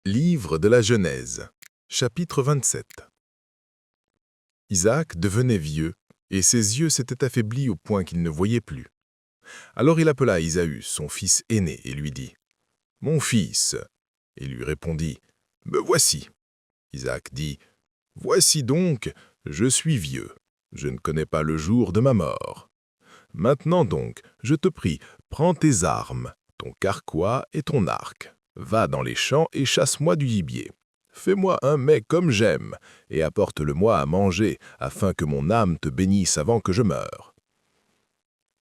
Livre de la Genèse, chapitre 27. Isaac devenait vieux, et ses yeux s'étaient affaiblis au point qu'il ne voyait plus. Alors il appela Ésaü, son fils aîné, et lui dit « Mon fils !» Il lui répondit « Me voici !» Isaac dit « Voici donc, je suis vieux, je ne connais pas le jour de ma mort. Maintenant donc, je te prie, prends tes armes, ton carquois et ton arc. Va dans les champs et chasse-moi du gibier. Fais-moi un mets comme j'aime, et apporte-le-moi à manger, afin que mon âme te bénisse avant que je meure. »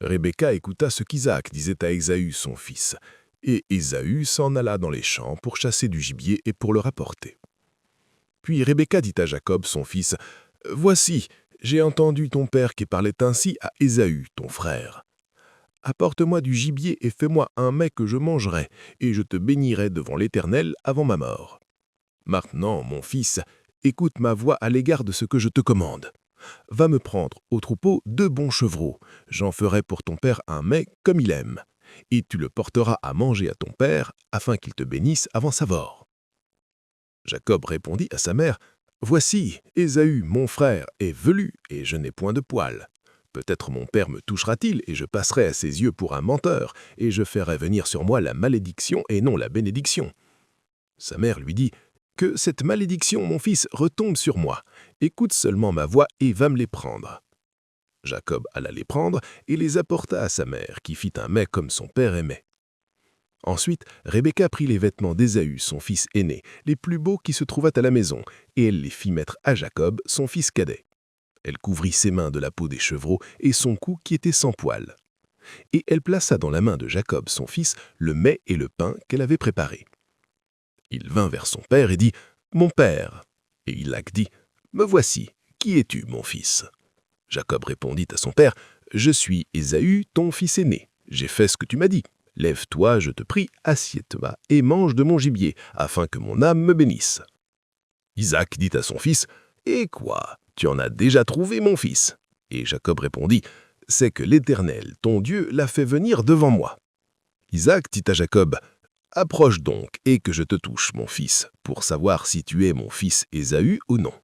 Rebecca écouta ce qu'Isaac disait à Ésaü son fils, et Ésaü s'en alla dans les champs pour chasser du gibier et pour le rapporter. Puis Rebecca dit à Jacob son fils, « Voici, j'ai entendu ton père qui parlait ainsi à Ésaü, ton frère. Apporte-moi du gibier et fais-moi un mets que je mangerai, et je te bénirai devant l'Éternel avant ma mort. Maintenant, mon fils, écoute ma voix à l'égard de ce que je te commande. Va me prendre au troupeau 2 bons chevreaux, j'en ferai pour ton père un mets comme il aime, et tu le porteras à manger à ton père, afin qu'il te bénisse avant sa mort. » Jacob répondit à sa mère, « Voici, Ésaü, mon frère, est velu, et je n'ai point de poil. Peut-être mon père me touchera-t-il, et je passerai à ses yeux pour un menteur, et je ferai venir sur moi la malédiction et non la bénédiction. » Sa mère lui dit, « Que cette malédiction, mon fils, retombe sur moi. Écoute seulement ma voix et va me les prendre. » Jacob alla les prendre et les apporta à sa mère, qui fit un mets comme son père aimait. Ensuite, Rebecca prit les vêtements d'Ésaü, son fils aîné, les plus beaux qui se trouvaient à la maison, et elle les fit mettre à Jacob, son fils cadet. Elle couvrit ses mains de la peau des chevreaux et son cou qui était sans poil. Et elle plaça dans la main de Jacob, son fils, le mets et le pain qu'elle avait préparés. Il vint vers son père et dit, « Mon père !» Et Isaac dit, « Me voici, qui es-tu, mon fils ?» Jacob répondit à son père, « Je suis Ésaü, ton fils aîné. J'ai fait ce que tu m'as dit. Lève-toi, je te prie, assieds-toi et mange de mon gibier, afin que mon âme me bénisse. » Isaac dit à son fils, « Et quoi? Tu en as déjà trouvé, mon fils ?» Et Jacob répondit, « C'est que l'Éternel, ton Dieu, l'a fait venir devant moi. » Isaac dit à Jacob, « Approche donc et que je te touche, mon fils, pour savoir si tu es mon fils Ésaü ou non. »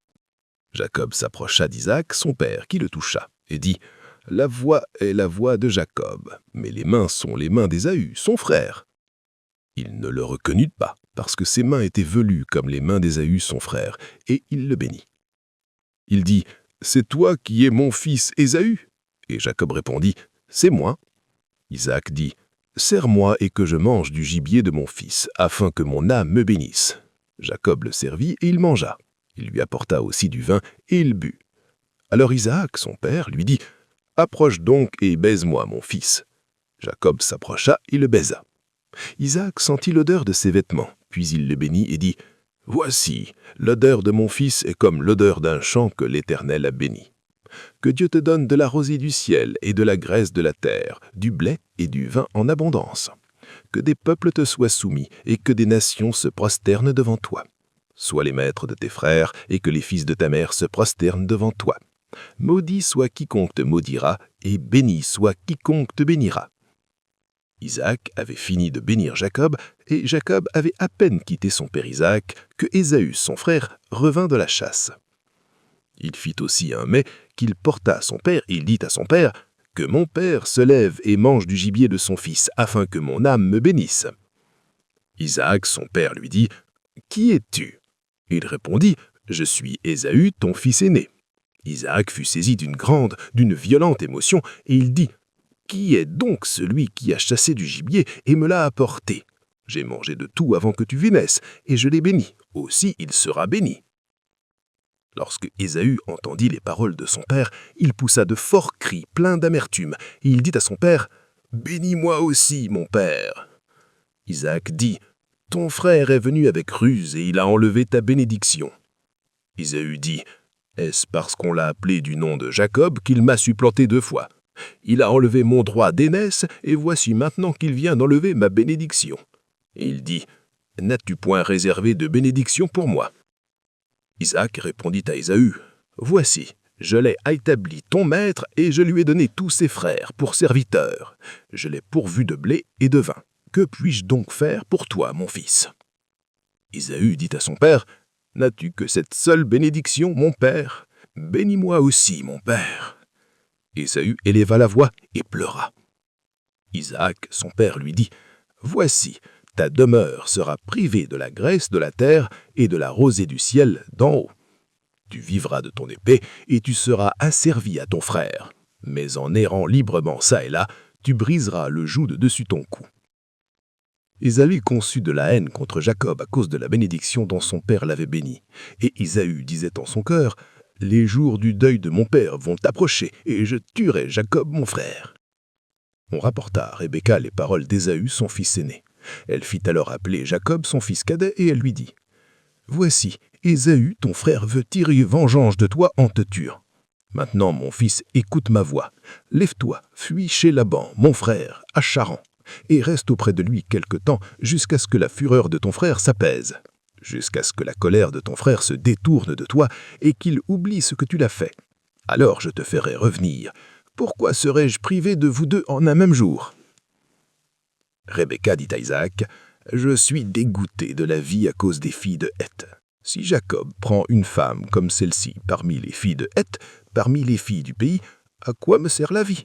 Jacob s'approcha d'Isaac, son père, qui le toucha, et dit, « La voix est la voix de Jacob, mais les mains sont les mains d'Ésaü, son frère. » Il ne le reconnut pas, parce que ses mains étaient velues comme les mains d'Ésaü, son frère, et il le bénit. Il dit, « C'est toi qui es mon fils Ésaü ?» Et Jacob répondit, « C'est moi. » Isaac dit, « Sers-moi et que je mange du gibier de mon fils, afin que mon âme me bénisse. » Jacob le servit et il mangea. Il lui apporta aussi du vin et il but. Alors Isaac, son père, lui dit, « Approche donc et baise-moi, mon fils. » Jacob s'approcha et le baisa. Isaac sentit l'odeur de ses vêtements, puis il le bénit et dit, « Voici, l'odeur de mon fils est comme l'odeur d'un champ que l'Éternel a béni. Que Dieu te donne de la rosée du ciel et de la graisse de la terre, du blé et du vin en abondance. Que des peuples te soient soumis et que des nations se prosternent devant toi. Sois les maîtres de tes frères et que les fils de ta mère se prosternent devant toi. Maudit soit quiconque te maudira et béni soit quiconque te bénira. » Isaac avait fini de bénir Jacob, et Jacob avait à peine quitté son père Isaac que Ésaü, son frère, revint de la chasse. Il fit aussi un mets qu'il porta à son père, et il dit à son père, « Que mon père se lève et mange du gibier de son fils, afin que mon âme me bénisse. » Isaac, son père, lui dit, « Qui es-tu » Il répondit, « Je suis Ésaü, ton fils aîné. » Isaac fut saisi d'une violente émotion, et il dit, « Qui est donc celui qui a chassé du gibier et me l'a apporté? J'ai mangé de tout avant que tu viennesses, et je l'ai béni. Aussi il sera béni. » Lorsque Ésaü entendit les paroles de son père, il poussa de forts cris pleins d'amertume, et il dit à son père, « Bénis-moi aussi, mon père. » Isaac dit, « Ton frère est venu avec ruse, et il a enlevé ta bénédiction. » Ésaü dit, « Est-ce parce qu'on l'a appelé du nom de Jacob qu'il m'a supplanté 2 fois? Il a enlevé mon droit d'aînesse, et voici maintenant qu'il vient d'enlever ma bénédiction. » Et il dit, « N'as-tu point réservé de bénédiction pour moi? » Isaac répondit à Ésaü, « Voici, Je l'ai établi ton maître et je lui ai donné tous ses frères pour serviteurs. Je l'ai pourvu de blé et de vin. Que puis-je donc faire pour toi, mon fils ?» Ésaü dit à son père, « N'as-tu que cette seule bénédiction, mon père? Bénis-moi aussi, mon père. » Ésaü éleva la voix et pleura. Isaac, son père, lui dit, « Voici, ta demeure sera privée de la graisse de la terre et de la rosée du ciel d'en haut. Tu vivras de ton épée et tu seras asservi à ton frère. Mais en errant librement çà et là, tu briseras le joug de dessus ton cou. » Ésaü conçut de la haine contre Jacob à cause de la bénédiction dont son père l'avait béni. Et Ésaü disait en son cœur, « Les jours du deuil de mon père vont approcher, et je tuerai Jacob mon frère. » On rapporta à Rebecca les paroles d'Ésaü, son fils aîné. Elle fit alors appeler Jacob, son fils cadet, et elle lui dit, « Voici, Ésaü, ton frère, veut tirer vengeance de toi en te tuant. Maintenant, mon fils, écoute ma voix. Lève-toi, fuis chez Laban, mon frère, à Charan, et reste auprès de lui quelque temps jusqu'à ce que la fureur de ton frère s'apaise, jusqu'à ce que la colère de ton frère se détourne de toi et qu'il oublie ce que tu l'as fait. Alors je te ferai revenir. Pourquoi serais-je privé de vous deux en un même jour ?» Rebecca dit à Isaac, « Je suis dégoûté de la vie à cause des filles de Heth. Si Jacob prend une femme comme celle-ci parmi les filles de Heth, parmi les filles du pays, à quoi me sert la vie ?